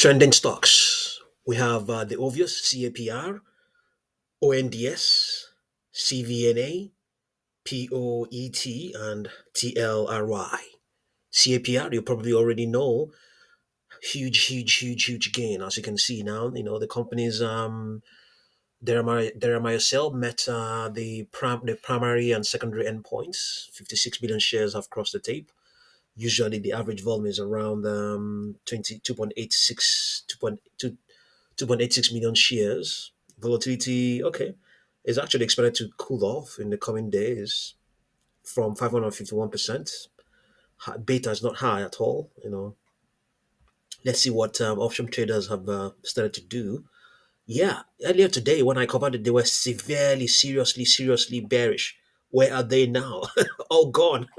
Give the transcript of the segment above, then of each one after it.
Trending stocks. We have the obvious CAPR, ONDS, CVNA, POET, and TLRY. CAPR, you probably already know, huge gain. As you can see now, the company's Deramyocel met the primary and secondary endpoints. 56 million shares have crossed the tape. Usually, the average volume is around 2.86 million shares. Volatility, okay, is actually expected to cool off in the coming days from 551%. Beta is not high at all. Let's see what option traders have started to do. Yeah, earlier today when I covered it, they were seriously bearish. Where are they now? All gone.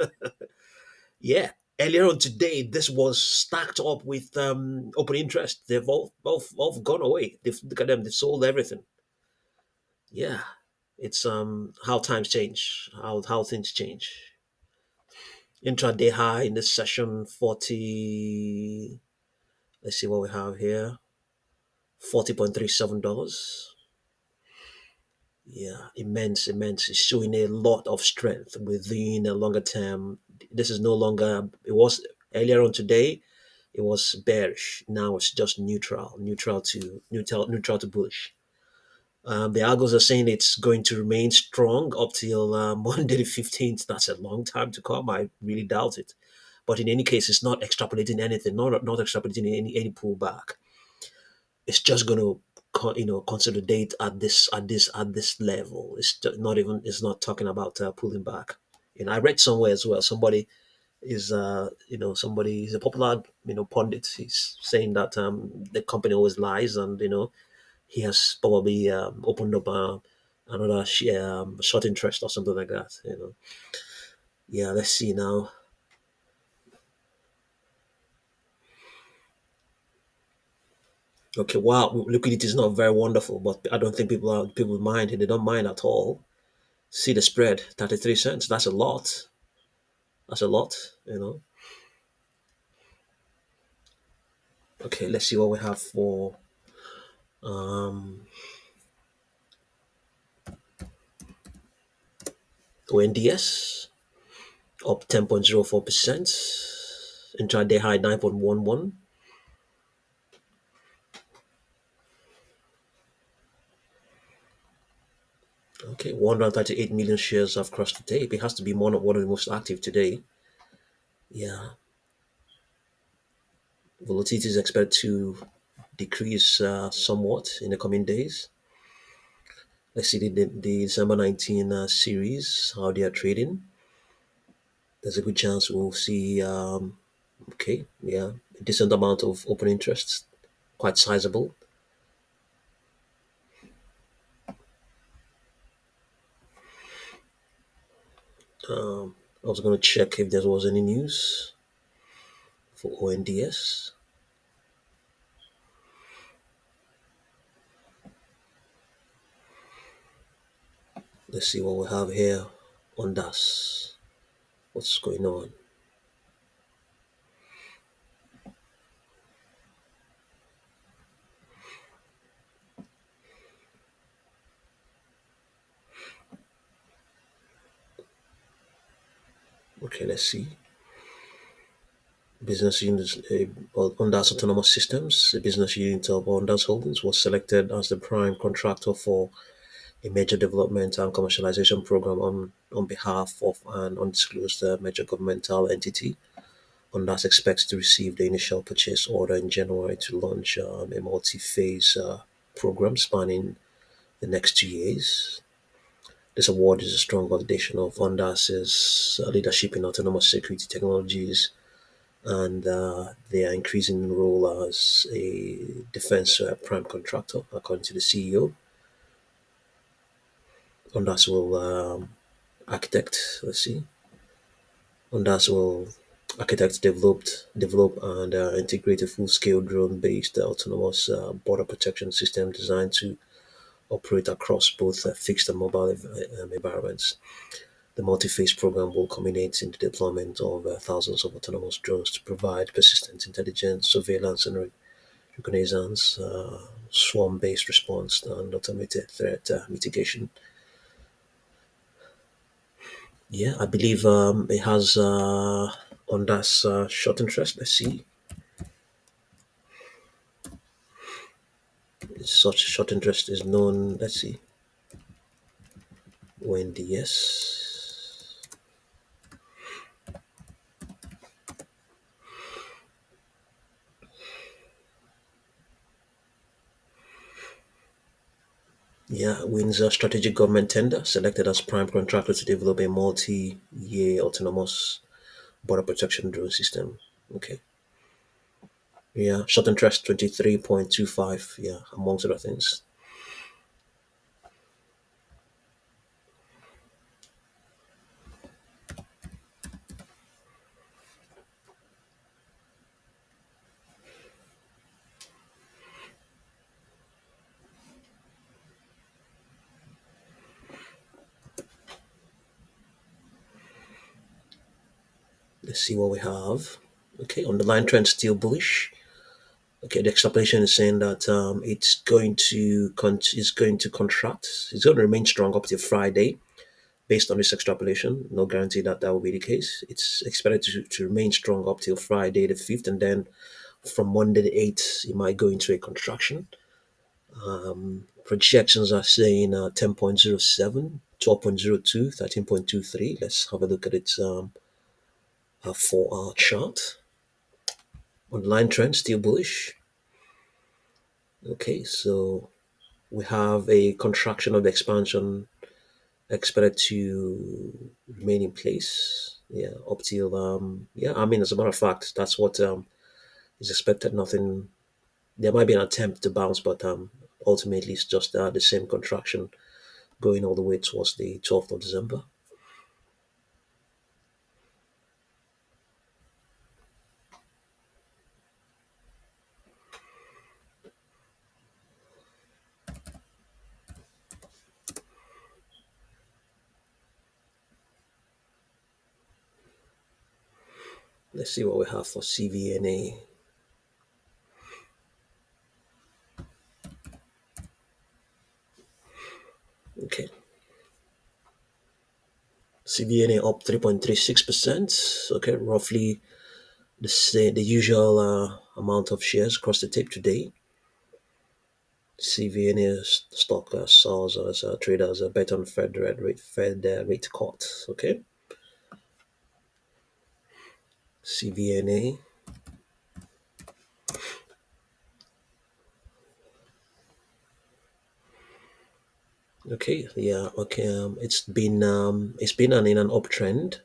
Yeah, earlier on today, this was stacked up with open interest. They've all gone away. Look at them. They've sold everything. Yeah, it's how times change, how things change. Intraday high in this session 40. Let's see what we have here. $40.37. Yeah, immense. It's showing a lot of strength within a longer term. This is no longer. It was earlier on today. It was bearish. Now it's just neutral to bullish. The algos are saying it's going to remain strong up till Monday the 15th. That's a long time to come. I really doubt it. But in any case, it's not extrapolating anything. Not extrapolating any pullback. It's just going to consolidate at this level. It's not talking about pulling back. And I read somewhere as well. Somebody is a popular pundit. He's saying that the company always lies, and he has probably opened up another share, short interest or something like that. Yeah, let's see now. Okay, wow, liquidity is not very wonderful, but I don't think people mind. They don't mind at all. See the spread, 33 cents. That's a lot. That's a lot. Okay, let's see what we have for um ONDS, up 10.04%. Intraday high 9.11. Okay, 138 million shares have crossed the tape. It has to be one of the most active today. Yeah, volatility is expected to decrease somewhat in the coming days. Let's see the December 19 series, how they are trading. There's a good chance we'll see, okay, yeah, a decent amount of open interest, quite sizable. I was going to check if there was any news for ONDS. Let's see what we have here. Ondas. What's going on? Okay, let's see. Business unit Ondas Autonomous Systems, a business unit of Ondas Holdings, was selected as the prime contractor for a major development and commercialization program on behalf of an undisclosed major governmental entity. Ondas expects to receive the initial purchase order in January to launch a multi-phase program spanning the next 2 years. This award is a strong validation of Ondas's leadership in autonomous security technologies and their increasing role as a defense prime contractor, according to the CEO. Ondas will let's see, Ondas will develop and integrate a full-scale drone-based autonomous border protection system designed to operate across both fixed and mobile environments. The multi-phase program will culminate in the deployment of thousands of autonomous drones to provide persistent intelligence, surveillance, and reconnaissance, swarm-based response, and automated threat mitigation. Yeah, I believe it has Ondas short interest. Let's see. Such short interest is known. Let's see. ONDS. Yeah, wins a strategic government tender, selected as prime contractor to develop a multi-year autonomous border protection drone system. Okay. Yeah, short interest 23.25. Yeah, amongst other things. Let's see what we have. Okay, underlying trend still bullish. Okay, the extrapolation is saying that it's going to contract. It's going to remain strong up till Friday, based on this extrapolation. No guarantee that that will be the case. It's expected to remain strong up till Friday the 5th, and then from Monday the 8th, it might go into a contraction. Projections are saying 10.07, 12.02, 13.23. Let's have a look at its 4-hour chart. Online trend still bullish. Okay, so we have a contraction of the expansion expected to remain in place. Yeah, up till yeah. I mean, as a matter of fact, that's what is expected. Nothing. There might be an attempt to bounce, but ultimately it's just the same contraction going all the way towards the 12th of December. Let's see what we have for CVNA. Okay, CVNA up 3.36%. Okay, roughly the usual amount of shares across the tape today. CVNA stock sells as a trader as a bet on Fed rate cut. Okay, CVNA. Okay, yeah, okay. It's been in an uptrend.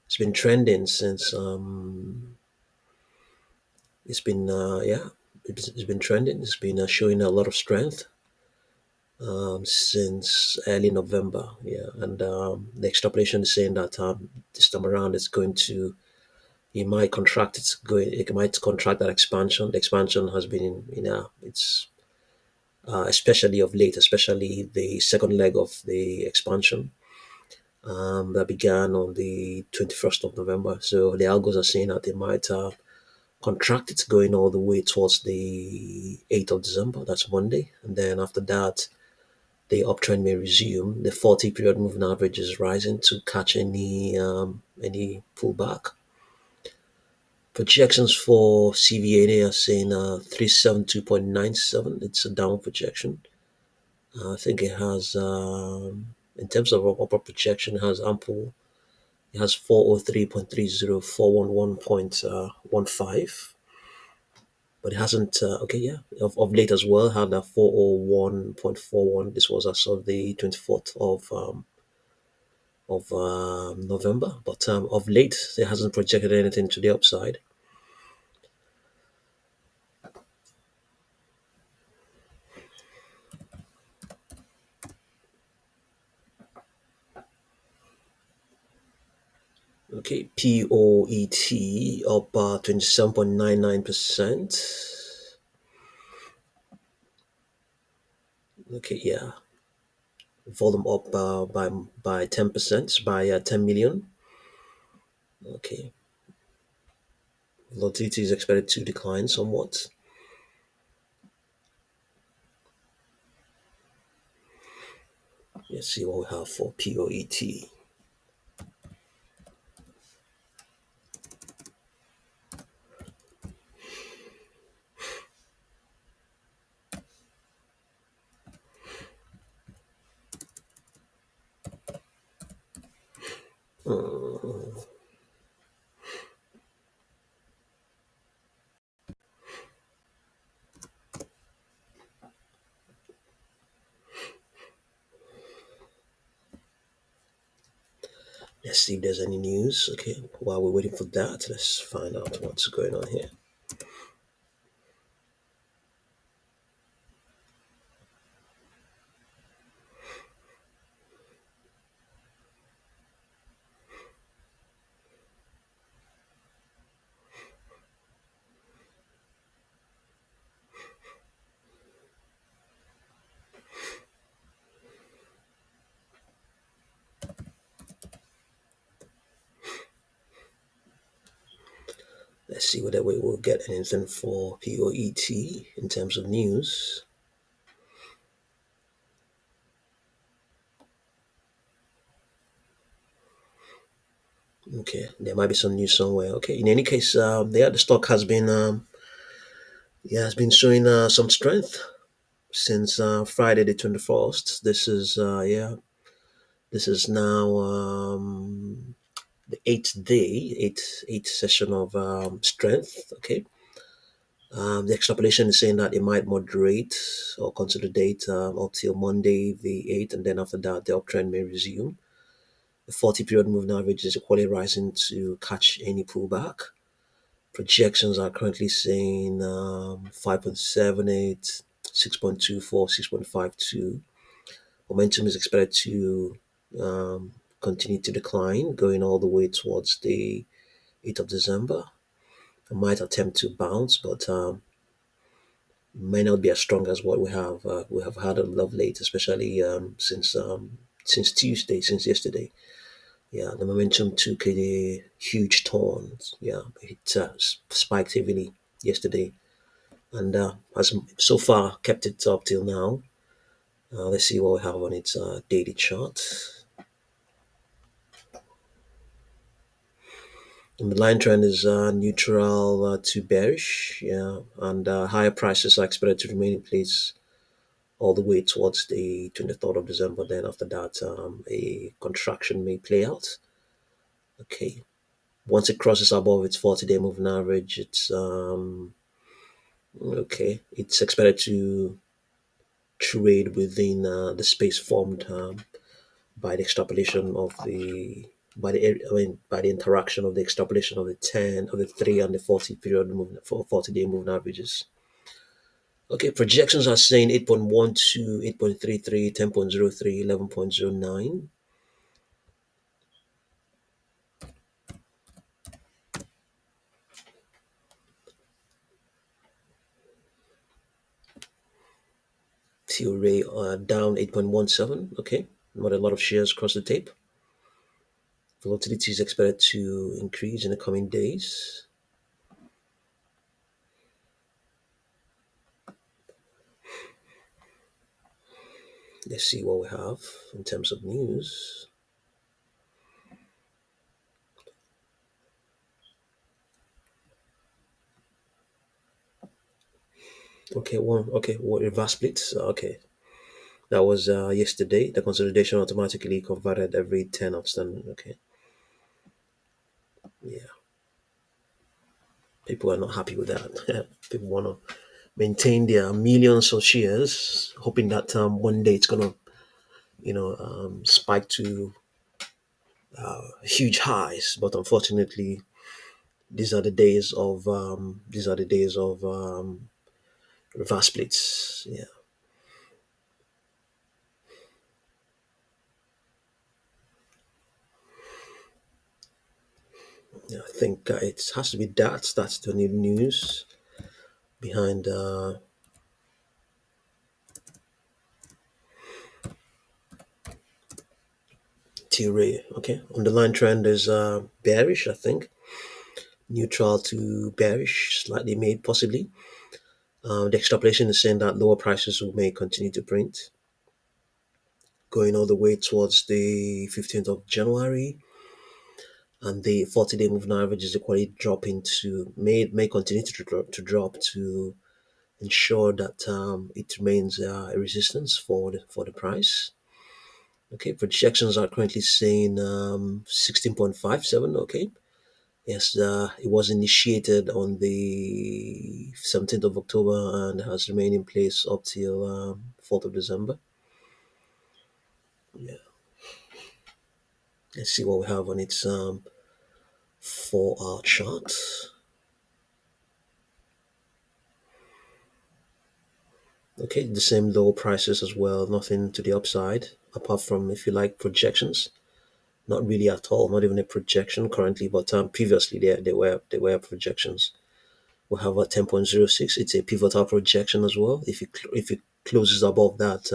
It's been trending since it's been yeah, it's been trending. It's been showing a lot of strength since early November. Yeah, and the extrapolation is saying that this time around it's going to it might contract. It might contract that expansion. The expansion has been it's especially of late, especially the second leg of the expansion that began on the 21st of November. So the algos are saying that they might contract it going all the way towards the 8th of December. That's Monday. And then after that, the uptrend may resume. The 40 period moving average is rising to catch any pullback. Projections for CVNA are saying 372.97. It's a down projection. I think it has, in terms of upper projection, it has ample. It has 403.30, 411.15, but it hasn't. Okay, yeah, of late as well had a 401.41. This was as of the 24th of November, but of late it hasn't projected anything to the upside. Okay, POET up 27.99%. Okay, yeah, volume up by 10%, by 10 million. Okay, volatility is expected to decline somewhat. Let's see what we have for POET. Let's see if there's any news. Okay, while we're waiting for that, let's find out what's going on here. Let's see whether we will get anything for POET in terms of news. Okay, there might be some news somewhere. Okay, in any case, the stock has been showing some strength since Friday the 21st. This is now the eighth session of strength. Okay, the extrapolation is saying that it might moderate or consolidate up till Monday the 8th, and then after that, the uptrend may resume. The 40 period moving average is equally rising to catch any pullback. Projections are currently saying 5.78, 6.24, 6.52. Momentum is expected to continue to decline, going all the way towards the 8th of December. It might attempt to bounce, but may not be as strong as what we have had of late, especially since Tuesday, since yesterday. Yeah, the momentum took a huge turn. Yeah, it spiked heavily yesterday, and has so far kept it up till now. Let's see what we have on its daily chart. And the line trend is neutral to bearish. Yeah, and higher prices are expected to remain in place all the way towards the 23rd of December. Then after that, a contraction may play out. Okay. Once it crosses above its 40-day moving average, it's expected to trade within the space formed by the extrapolation of the by the interaction of the extrapolation of the 10 of the 3 and the 40 period moving for 40-day moving averages. Okay, projections are saying 8.12, 8.33, 10.03, 11.09. TLRY down 8.17. Okay, not a lot of shares across the tape. Volatility is expected to increase in the coming days. Let's see what we have in terms of news. Reverse splits. Okay, that was yesterday. The consolidation automatically converted every 10 outstanding. Okay, yeah, people are not happy with that. People want to maintain their millions of shares, hoping that one day it's gonna, spike to huge highs. But unfortunately, these are the days of reverse splits. Yeah, yeah. I think it has to be that. That's the new news behind T-ray. Okay, underlying trend is bearish. I think neutral to bearish, slightly made possibly. The extrapolation is saying that lower prices may continue to print going all the way towards the 15th of January, and the 40-day moving average is equally dropping to may continue to drop to ensure that it remains a resistance for the price. Okay, projections are currently saying 16.57. Okay, yes, it was initiated on the 17th of October and has remained in place up till 4th of December. Yeah, let's see what we have on its 4-hour chart. Okay, the same low prices as well, nothing to the upside, apart from, if you like, projections. Not really at all, not even a projection currently, but previously they were projections. We have a 10.06. It's a pivotal projection as well. If it closes above that,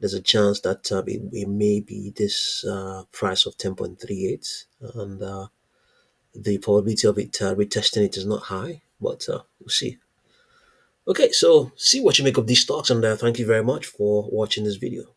there's a chance that it may be this price of 10.38, and the probability of it retesting it is not high, but we'll see. Okay, so see what you make of these stocks, and thank you very much for watching this video.